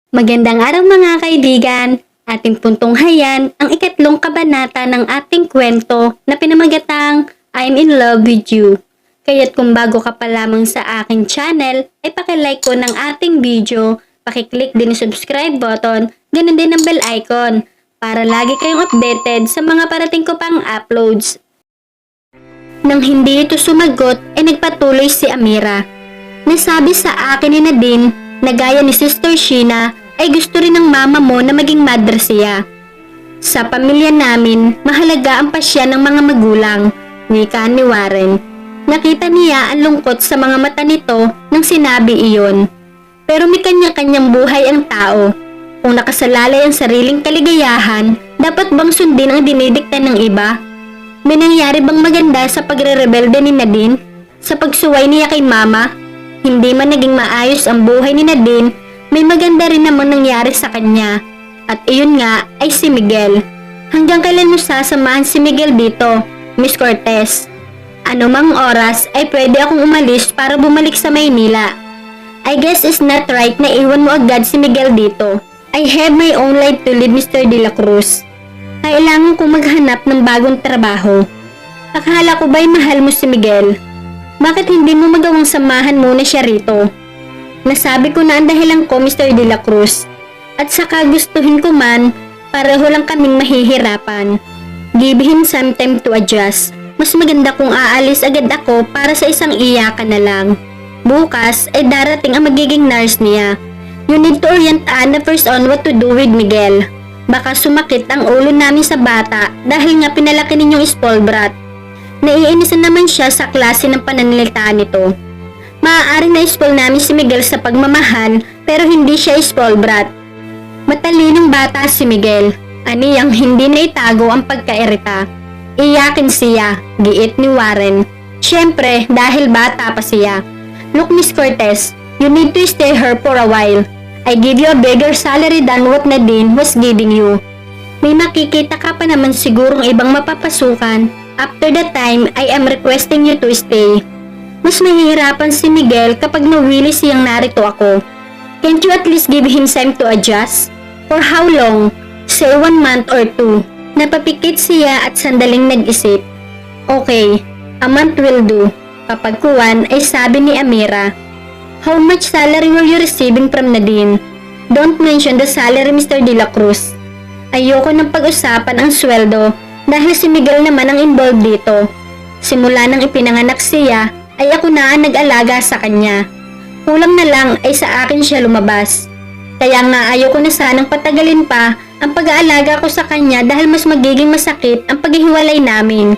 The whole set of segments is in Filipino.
Magandang araw mga kaibigan! Ating puntunghayan ang ikatlong kabanata ng ating kwento na pinamagatang I'm in love with you. Kaya't kung bago ka pa lamang sa aking channel, ay pakilike ko ng ating video, pakiclick din yung subscribe button, ganun din ang bell icon, para lagi kayong updated sa mga parating ko pang uploads. Nang hindi ito sumagot, ay nagpatuloy si Amira. Nasabi sa akin ni Nadine na gaya ni Sister Sheena ay gusto rin ng mama mo na maging madre siya. Sa pamilya namin, mahalaga ang pasya ng mga magulang, wika ni Warren. Nakita niya ang lungkot sa mga mata nito nang sinabi iyon. Pero may kanya-kanyang buhay ang tao. Kung nakasalalay ang sariling kaligayahan, dapat bang sundin ang dinidikta ng iba? May nangyari bang maganda sa pagre-rebelde ni Nadine? Sa pagsuway niya kay mama? Hindi man naging maayos ang buhay ni Nadine, may maganda rin namang nangyari sa kanya. At iyon nga ay si Miguel. Hanggang kailan mo sasamahan si Miguel dito, Miss Cortez? Anumang oras ay pwede akong umalis para bumalik sa Maynila. I guess it's not right na iwan mo agad si Miguel dito. I have my own life to live, Mr. De La Cruz. Kailangan kong maghanap ng bagong trabaho. Akala ko ba'y mahal mo si Miguel? Bakit hindi mo magawang samahan muna siya rito? Nasabi ko na ang dahilan ko, Mr. De La Cruz. At saka gustuhin ko man, pareho lang kaming mahihirapan. Give him some time to adjust. Mas maganda kung aalis agad ako para sa isang iyakan na lang. Bukas ay darating ang magiging nurse niya. You need to orient Anna first on what to do with Miguel. Baka sumakit ang ulo namin sa bata dahil nga pinalaki ninyong spoiled brat. Naiinisan naman siya sa klase ng pananalita nito. Maaaring na-spoil namin si Miguel sa pagmamahal pero hindi siya spoiled brat. Matalinong bata si Miguel. Aniyang hindi na itago ang pagkairita. Iyakin siya, giit ni Warren. Siyempre dahil bata pa siya. Look, Miss Cortez, you need to stay her for a while. I give you a bigger salary than what Nadine was giving you. May makikita ka pa naman sigurong ibang mapapasukan. After that time, I am requesting you to stay. Mas mahihirapan si Miguel kapag nawili siyang narito ako. Can't you at least give him time to adjust? For how long? Say 1 month or 2. Napapikit siya at sandaling nag-isip. Okay, a month will do. Kapag kuwan ay sabi ni Amira. How much salary were you receiving from Nadine? Don't mention the salary, Mr. De La Cruz. Ayoko nang pag-usapan ang sweldo dahil si Miguel naman ang involved dito. Simula nang ipinanganak siya, ay ako na ang nag-alaga sa kanya. Kulang na lang ay sa akin siya lumabas. Kaya nga ayoko na sanang patagalin pa ang pag-aalaga ko sa kanya dahil mas magiging masakit ang paghihiwalay namin.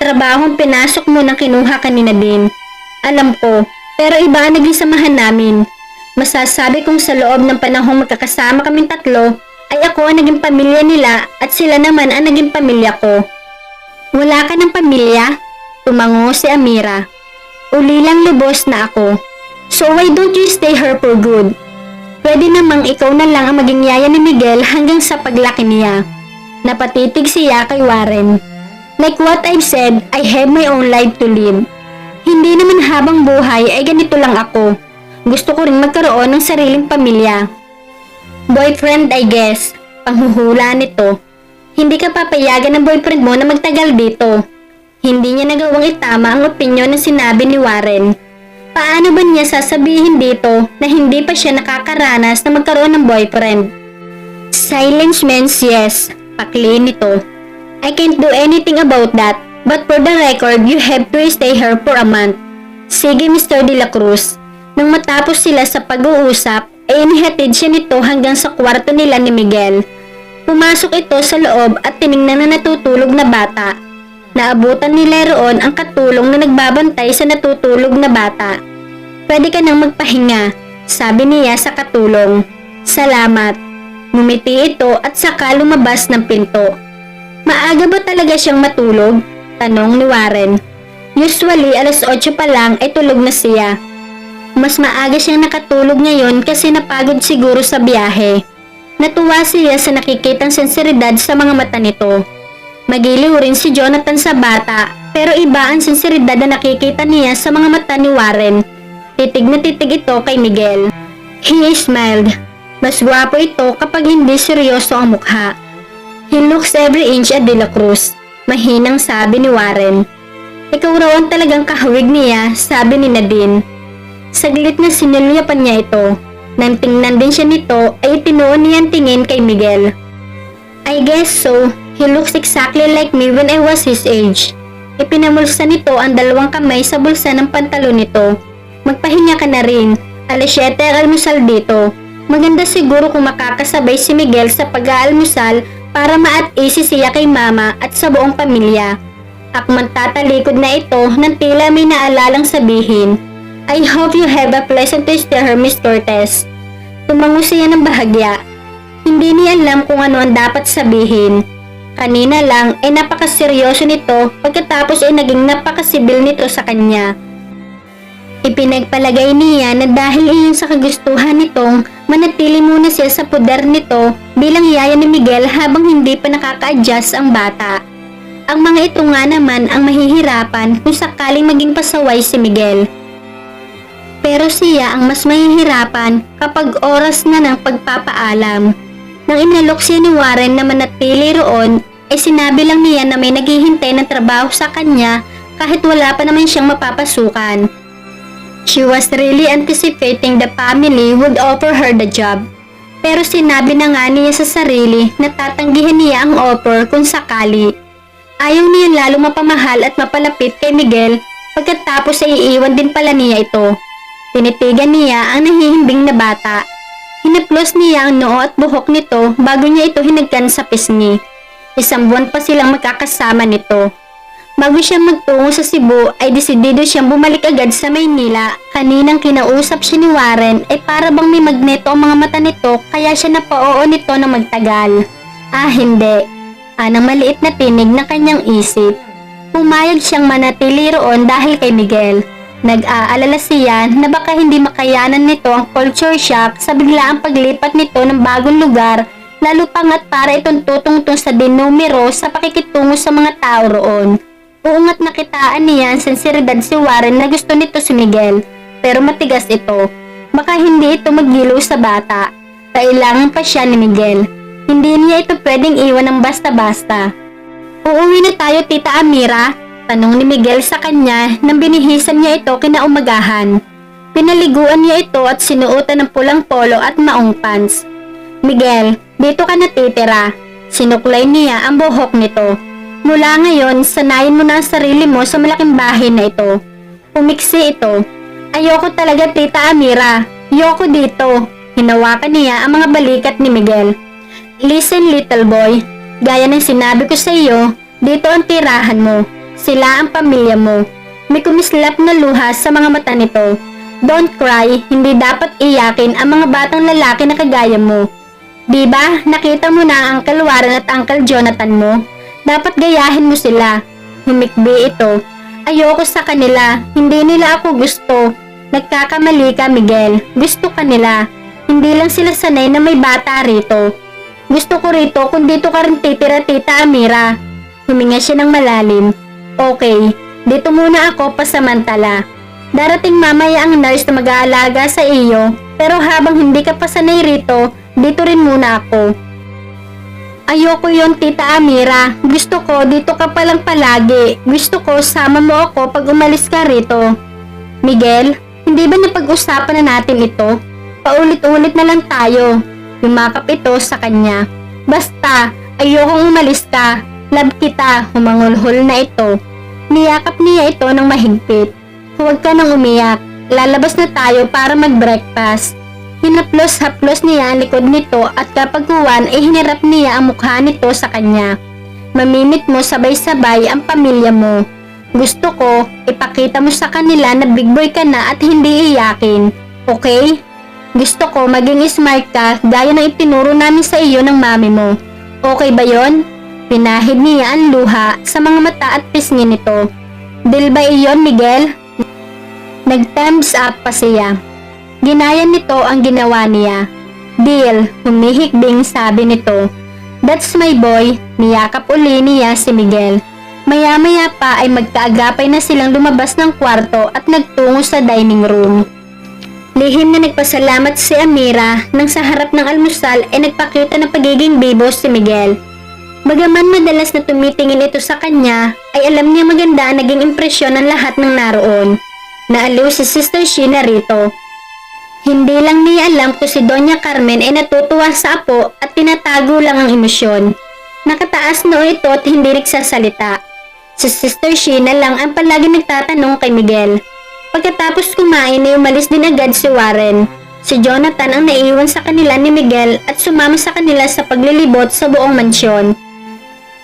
Trabahong pinasok mo nang kinuha ka ni Nadine. Alam ko, pero iba ang naging samahan namin. Masasabi kong sa loob ng panahong magkakasama kaming tatlo, ay ako ang naging pamilya nila at sila naman ang naging pamilya ko. Wala ka ng pamilya? Tumango si Amira. Ulilang lubos na ako. So why don't you stay her for good? Pwede namang ikaw na lang ang maging yaya ni Miguel hanggang sa paglaki niya. Napatitig siya kay Warren. Like what I've said, I have my own life to live. Hindi naman habang buhay ay ganito lang ako. Gusto ko rin magkaroon ng sariling pamilya. Boyfriend, I guess. Panghuhula nito. Hindi ka papayagan ng boyfriend mo na magtagal dito. Hindi niya nagawang itama ang opinyon ng sinabi ni Warren. Paano ba niya sasabihin dito na hindi pa siya nakakaranas na magkaroon ng boyfriend? Silence means yes. Pakli nito. I can't do anything about that. But for the record, you have to stay here for a month. Sige, Mr. De La Cruz. Nang matapos sila sa pag-uusap, ay inihatid siya nito hanggang sa kwarto nila ni Miguel. Pumasok ito sa loob at tiningnan na natutulog na bata. Naabutan nila roon ang katulong na nagbabantay sa natutulog na bata. Pwede ka nang magpahinga, sabi niya sa katulong. Salamat. Ngumiti ito at saka lumabas ng pinto. Maaga ba talaga siyang matulog? Tanong ni Warren. Usually, 8:00 pa lang ay tulog na siya. Mas maaga siyang nakatulog ngayon kasi napagod siguro sa biyahe. Natuwa siya sa nakikitang senseridad sa mga mata nito. Magiliw rin si Jonathan sa bata, pero iba ang senseridad na nakikita niya sa mga mata ni Warren. Titig na titig ito kay Miguel. He smiled. Mas gwapo ito kapag hindi seryoso ang mukha. He looks every inch a De La Cruz. Mahinang sabi ni Warren. Ikaw raw ang talagang kahawig niya, sabi ni Nadine. Saglit na sinilyapan niya ito. Nang tingnan din siya nito ay tinuon niyang tingin kay Miguel. I guess so. He looks exactly like me when I was his age. Ipinamulsa nito ang dalawang kamay sa bulsa ng pantalon nito. Magpahinga ka na rin. Alas 7 ang almusal dito. Maganda siguro kung makakasabay si Miguel sa pag-aalmusal para ma-at-ease siya kay mama at sa buong pamilya. Akmang tatalikod na ito nang tila may naalalang sabihin. I hope you have a pleasant stay here, Miss Cortez. Tumango siya ng bahagya. Hindi niya alam kung ano ang dapat sabihin. Kanina lang ay napakaseryoso nito pagkatapos ay naging napakasibil nito sa kanya. Ipinagpalagay niya na dahil iyon sa kagustuhan nitong manatili muna siya sa poder nito bilang yaya ni Miguel habang hindi pa nakaka-adjust ang bata. Ang mga ito nga naman ang mahihirapan kung sakaling maging pasaway si Miguel. Pero siya ang mas mahihirapan kapag oras na ng pagpapaalam. Nang inalok siya ni Warren na manatili roon, ay sinabi lang niya na may naghihintay ng trabaho sa kanya kahit wala pa naman siyang mapapasukan. She was really anticipating the family would offer her the job. Pero sinabi na nga niya sa sarili na tatanggihan niya ang offer kung sakali. Ayaw niya lalo mapamahal at mapalapit kay Miguel pagkatapos ay iiwan din pala niya ito. Tinitigan niya ang nahihimbing na bata. Hinaplos niya ang noo at buhok nito bago niya ito hinagkan sa pisngi. 1 buwan pa silang magkakasama nito. Bago siya magtungo sa Cebu ay desidido siyang bumalik agad sa Maynila. Kaninang kinausap siya ni Warren ay para bang may magneto ang mga mata nito kaya siya napao nito na magtagal. Hindi. Anang maliit na tinig na kanyang isip. Pumayag siyang manatili roon dahil kay Miguel. Nag-aalala siya na baka hindi makayanan nito ang culture shock sa biglaang paglipat nito ng bagong lugar, lalo pangat para itong tutungtong sa dinumero sa pakikitungo sa mga tao roon. Uungat nakitaan niya ang sensiridad si Warren na gusto nito si Miguel, pero matigas ito. Baka hindi ito maggilo sa bata. Kailangan pa siya ni Miguel. Hindi niya ito pwedeng iwan ng basta-basta. Uuwi na tayo, Tita Amira? Tanong ni Miguel sa kanya nang binihisan niya ito kinaumagahan. Pinaliguan niya ito at sinuotan ng pulang polo at maong pants. Miguel, dito ka natitira. Sinuklay niya ang buhok nito. Mula ngayon, sanayin mo na ang sarili mo sa malaking bahay na ito. Umiksi ito. Ayoko talaga, Tita Amira. Ayoko dito. Hinawakan niya ang mga balikat ni Miguel. Listen, little boy. Gaya ng sinabi ko sa iyo, dito ang tirahan mo. Sila ang pamilya mo. May kumislap na luha sa mga mata nito. Don't cry, hindi dapat iyakin ang mga batang lalaki na kagaya mo. Diba, nakita mo na ang Uncle Warren at Uncle Jonathan mo? Dapat gayahin mo sila. Humikbi ito. Ayoko sa kanila. Hindi nila ako gusto. Nagkakamali ka, Miguel. Gusto ka nila. Hindi lang sila sanay na may bata rito. Gusto ko rito kung dito ka rin titira, Tita Amira. Huminga siya ng malalim. Okay, dito muna ako pasamantala. Darating mamaya ang nurse na mag-aalaga sa iyo. Pero habang hindi ka pa sanay rito, dito rin muna ako. Ayoko yon, Tita Amira. Gusto ko dito ka palang palagi. Gusto ko sama mo ako pag umalis ka rito. Miguel, hindi ba napag-usapan na natin ito? Paulit-ulit na lang tayo. Yumakap ito sa kanya. Basta, ayokong umalis ka. Love kita, humangulhol na ito. Niyakap niya ito ng mahigpit. Huwag ka nang umiyak. Lalabas na tayo para mag-breakfast. Hinaplos-haplos niya ang likod nito at kapag kuwan ay hinirap niya ang mukha nito sa kanya. Mamimit mo sabay-sabay ang pamilya mo. Gusto ko, ipakita mo sa kanila na big boy ka na at hindi iyakin. Okay? Gusto ko maging smart ka gaya ng itinuro namin sa iyo ng mami mo. Okay ba yon? Pinahid niya ang luha sa mga mata at pisngi nito. Deal ba iyon, Miguel? Nag-thumbs up pa siya. Ginaya nito ang ginawa niya. Deal, humihikbing sabi nito. That's my boy. Niyakap uli niya si Miguel. Maya-maya pa ay magkaagapay na silang lumabas ng kwarto at nagtungo sa dining room. Lihim na nagpasalamat si Amira nang sa harap ng almusal ay nagpakita ng pagiging bibo si Miguel. Bagaman madalas na tumitingin ito sa kanya, ay alam niya maganda ang naging impresyon ng lahat ng naroon. Naaliw si Sister Sheena rito. Hindi lang niya alam kung si Doña Carmen ay natutuwa sa apo at tinatago lang ang emosyon. Nakataas noo ito at hindi nagsasalita. Si Sister Sheena lang ang palagi nagtatanong kay Miguel. Pagkatapos kumain ay umalis din agad si Warren. Si Jonathan ang naiwan sa kanila ni Miguel at sumama sa kanila sa paglilibot sa buong mansyon.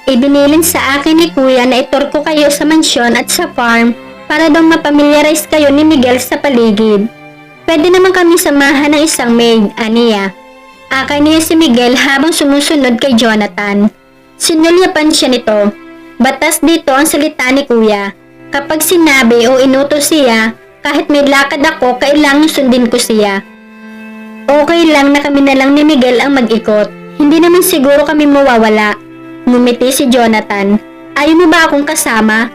Ibinilin sa akin ni Kuya na itur ko kayo sa mansyon at sa farm para daw mapamilyarize kayo ni Miguel sa paligid. Pwede naman kami samahan ng isang maid, aniya. Akin niya si Miguel habang sumusunod kay Jonathan. Sinulyapan siya nito. Batas dito ang salita ni Kuya. Kapag sinabi o inutos siya, kahit may lakad ako, kailangan sundin ko siya. Okay lang na kami na lang ni Miguel ang mag-ikot. Hindi naman siguro kami mawawala. Ngumiti si Jonathan. Ayaw mo ba akong kasama?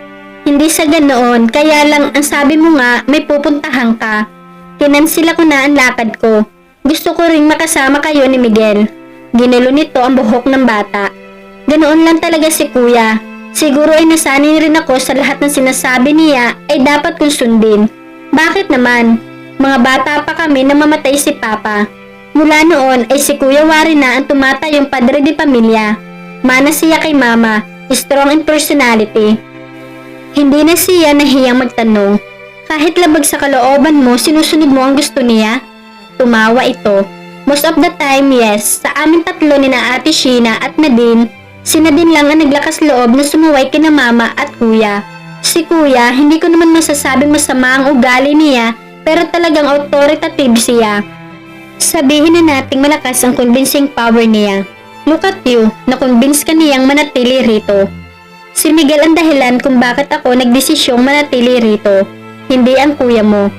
Hindi sa ganoon, kaya lang ang sabi mo nga may pupuntahan ka. Kinansila ko na ang lakad ko. Gusto ko ring makasama kayo ni Miguel. Ginulo nito ang buhok ng bata. Ganoon lang talaga si Kuya. Siguro ay nasanay rin ako sa lahat ng sinasabi niya ay dapat kong sundin. Bakit naman? Mga bata pa kami na mamatay si Papa. Mula noon ay si Kuya Wari na ang tumatayong padre de pamilya. Mana siya kay Mama, strong in personality. Hindi na siya nahiyang magtanong. Kahit labag sa kalooban mo, sinusunod mo ang gusto niya? Tumawa ito. Most of the time, yes. Sa amin tatlo ni na Ate Sheena at Nadine, si Nadine lang ang naglakas loob na sumuway kina Mama at Kuya. Si Kuya, hindi ko naman masasabing masama ang ugali niya, pero talagang authoritative siya. Sabihin na nating malakas ang convincing power niya. Look at you, na-convince ka niyang manatili rito. Si Miguel ang dahilan kung bakit ako nagdesisyong manatili rito, hindi ang kuya mo.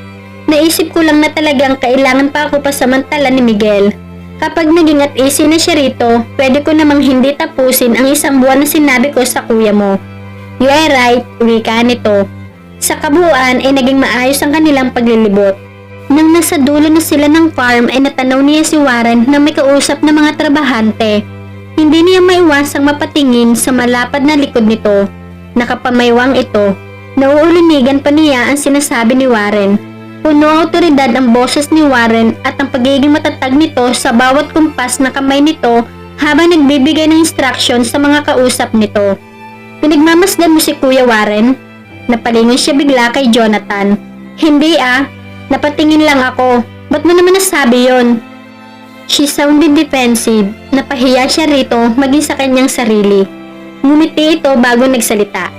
Naisip ko lang na talagang kailangan pa ako pasamantala ni Miguel. Kapag naging at easy na siya rito, pwede ko namang hindi tapusin ang isang buwan na sinabi ko sa kuya mo. You are right, wika nito. Sa kabuuan ay naging maayos ang kanilang paglilibot. Nang nasa dulo na sila ng farm ay natanaw niya si Warren na may kausap na mga trabahante. Hindi niya maiwasang mapatingin sa malapad na likod nito. Nakapamaywang ito. Nauulinigan pa niya ang sinasabi ni Warren. Puno ang otoridad ang boses ni Warren at ang pagiging matatag nito sa bawat kumpas na kamay nito habang nagbibigay ng instruction sa mga kausap nito. Pinagmamasdan mo si Kuya Warren? Napalingon siya bigla kay Jonathan. Hindi napatingin lang ako. Ba't mo naman nasabi yon? She sounded defensive. Napahiya siya rito maging sa kanyang sarili. Ngumiti ito bago nagsalita.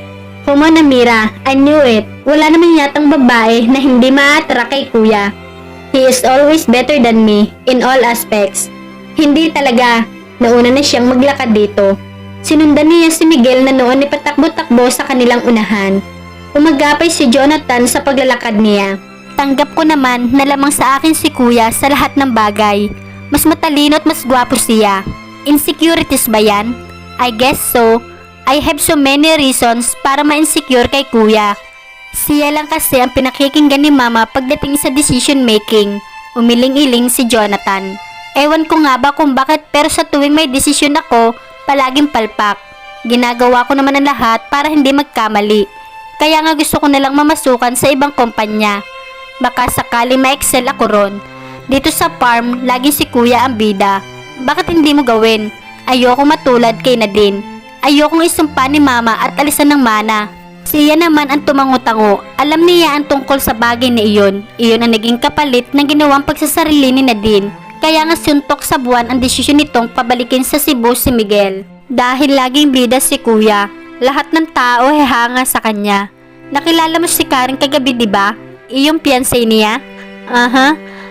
Come on Amira, I knew it. Wala naman yatang babae na hindi maatra kay Kuya. He is always better than me in all aspects. Hindi talaga. Nauna na siyang maglakad dito. Sinundan niya si Miguel na noon ipatakbo-takbo sa kanilang unahan. Umagapay si Jonathan sa paglalakad niya. Tanggap ko naman na lamang sa akin si Kuya sa lahat ng bagay. Mas matalino at mas gwapo siya. Insecurities ba yan? I guess so. I have so many reasons para ma-insecure kay Kuya. Siya lang kasi ang pinakikinggan ni Mama pagdating sa decision making. Umiling-iling si Jonathan. Ewan ko nga ba kung bakit pero sa tuwing may desisyon ako, palaging palpak. Ginagawa ko naman ang lahat para hindi magkamali. Kaya nga gusto ko nalang mamasukan sa ibang kumpanya. Baka sakaling ma-excel ako ron. Dito sa farm, lagi si Kuya ang bida. Bakit hindi mo gawin? Ayoko matulad kay Nadine. Ayokong isumpa ni Mama at alisan ng mana. Siya naman ang tumango-tango. Alam niya ang tungkol sa bagay na iyon. Iyon ang naging kapalit ng ginawang pagsasarili ni Nadine. Kaya nga suntok sa buwan ang desisyon nitong pabalikin sa Cebu si Miguel. Dahil laging bida si Kuya, lahat ng tao hehanga sa kanya. Nakilala mo si Karen kagabi, di ba? Iyong fiancé niya?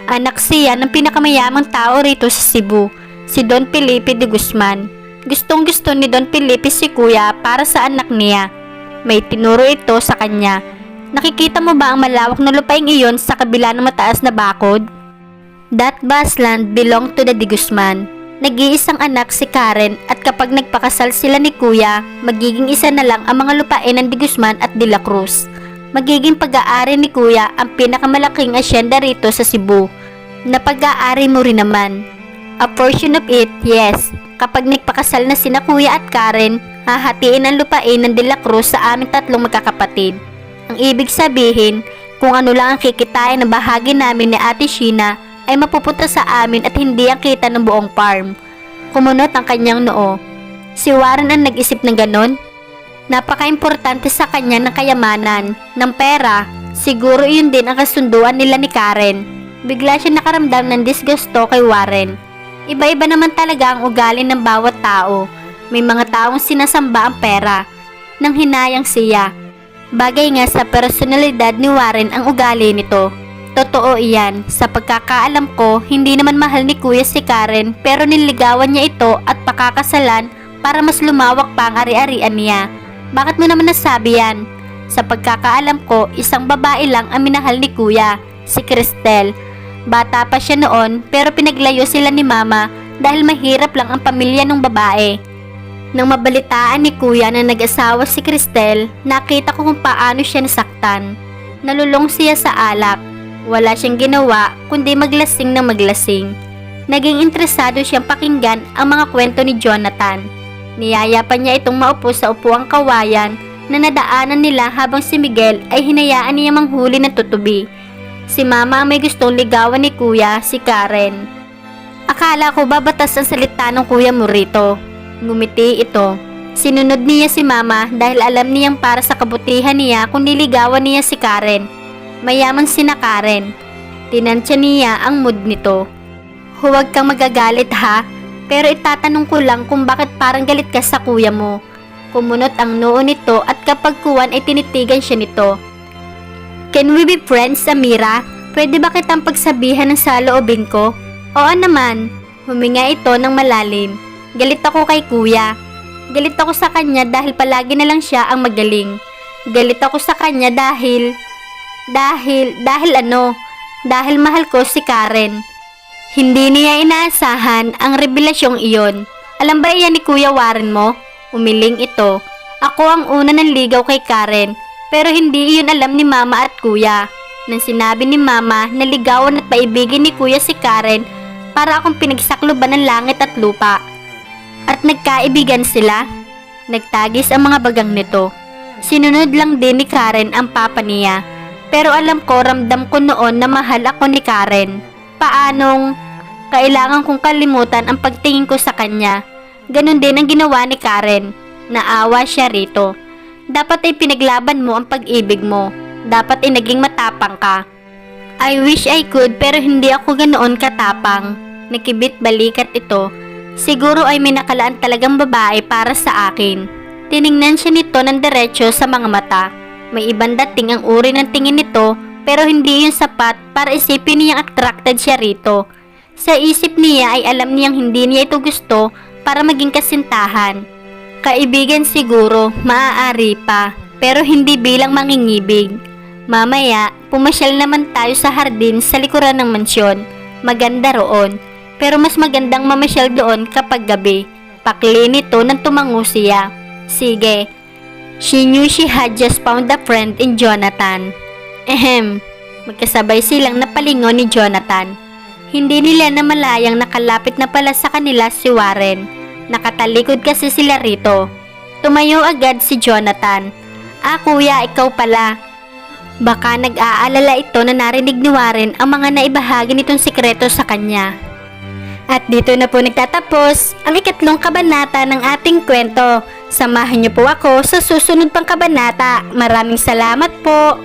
Anak siya ng pinakamayamang tao rito sa Cebu, si Don Felipe de Guzman. Gustong gusto ni Don Felipe si Kuya para sa anak niya. May tinuro ito sa kanya. Nakikita mo ba ang malawak na lupaing iyon sa kabila ng mataas na bakod? That vast land belonged to the de Guzman. Nag-iisang anak si Karen at kapag nagpakasal sila ni Kuya, magiging isa na lang ang mga lupain ng de Guzman at de la Cruz. magiging pag-aari ni Kuya ang pinakamalaking asyenda rito sa Cebu, na pag-aari mo rin naman. A portion of it, yes. Kapag nagpakasal na sina Kuya at Karen, hahatiin ang lupain ng De La Cruz sa aming tatlong magkakapatid. Ang ibig sabihin, kung ano lang ang kikitain ng bahagi namin ni Ate Sheena ay mapupunta sa amin at hindi ang kita ng buong farm. Kumunot ang kanyang noo. Si Warren ang nag-isip ng ganon. Napaka-importante sa kanya ng kayamanan, ng pera. Siguro yun din ang kasunduan nila ni Karen. Bigla siya nakaramdam ng disgusto kay Warren. Iba-iba naman talaga ang ugali ng bawat tao. May mga taong sinasamba ang pera. Nang hinayang siya. Bagay nga sa personalidad ni Warren ang ugali nito. Totoo iyan. Sa pagkakaalam ko, hindi naman mahal ni Kuya si Karen pero niligawan niya ito at pakakasalan para mas lumawak pa ang ari-arian niya. Bakit mo naman nasabi yan? Sa pagkakaalam ko, isang babae lang ang minahal ni Kuya, si Cristel. Bata pa siya noon pero pinaglayo sila ni Mama dahil mahirap lang ang pamilya ng babae. Nang mabalitaan ni Kuya na nag-asawa si Cristel, nakita ko kung paano siya nasaktan. Nalulong siya sa alak. Wala siyang ginawa kundi maglasing ng maglasing. Naging interesado siyang pakinggan ang mga kwento ni Jonathan. Niyaya pa niya itong maupo sa upuang kawayan na nadaanan nila habang si Miguel ay hinayaan niya manghuli ng tutubi. Si Mama ang may gustong ligawan ni Kuya, si Karen. Akala ko babatas ang salita ng Kuya mo rito. Ngumiti ito. Sinunod niya si Mama dahil alam niyang para sa kabutihan niya kung niligawan niya si Karen. Mayaman sina Karen. Tinansya niya ang mood nito. Huwag kang magagalit ha, pero itatanong ko lang kung bakit parang galit ka sa kuya mo. Kumunot ang noo nito at kapag kuwan ay tinitigan siya nito. Can we be friends, Amira? Pwede ba kitang pagsabihan ng saloobin ko? Oo naman. Huminga ito ng malalim. Galit ako kay kuya. Galit ako sa kanya dahil palagi na lang siya ang magaling. Galit ako sa kanya dahil ano? Dahil mahal ko si Karen. Hindi niya inaasahan ang revelasyong iyon. Alam ba iyan ni Kuya Warren mo? Umiling ito. Ako ang una ng ligaw kay Karen. Pero hindi iyon alam ni Mama at Kuya. Nang sinabi ni Mama na ligawan at paibigin ni Kuya si Karen para akong pinagsakloban ng langit at lupa. At nagkaibigan sila. Nagtagis ang mga bagang nito. Sinunod lang din ni Karen ang papa niya. Pero alam ko, ramdam ko noon na mahal ako ni Karen. Paanong kailangan kong kalimutan ang pagtingin ko sa kanya. Ganon din ang ginawa ni Karen. Naawa siya rito. Dapat ay pinaglaban mo ang pag-ibig mo. Dapat ay naging matapang ka. I wish I could pero hindi ako ganoon katapang. Nakibit balikat ito. Siguro ay may nakalaan talagang babae para sa akin. Tiningnan siya nito ng diretsyo sa mga mata. May ibang dating ang uri ng tingin nito pero hindi yun sapat para isipin niyang attracted siya rito. Sa isip niya ay alam niyang hindi niya ito gusto para maging kasintahan. Kaibigan siguro, maaari pa, pero hindi bilang mangingibig. Mamaya, pumasyal naman tayo sa hardin sa likuran ng mansyon. Maganda roon, pero mas magandang mamasyal doon kapag gabi. Pakli nito nang tumango siya. Sige. She knew she had just found a friend in Jonathan. Magkasabay silang napalingon ni Jonathan. Hindi nila namalayang nakalapit na pala sa kanila si Warren. Nakatalikod kasi sila rito. Tumayo agad si Jonathan. Kuya, ikaw pala. Baka nag-aalala ito na narinig ni Warren ang mga naibahagi nitong sikreto sa kanya. At dito na po nagtatapos ang ikatlong kabanata ng ating kwento. Samahan niyo po ako sa susunod pang kabanata. Maraming salamat po.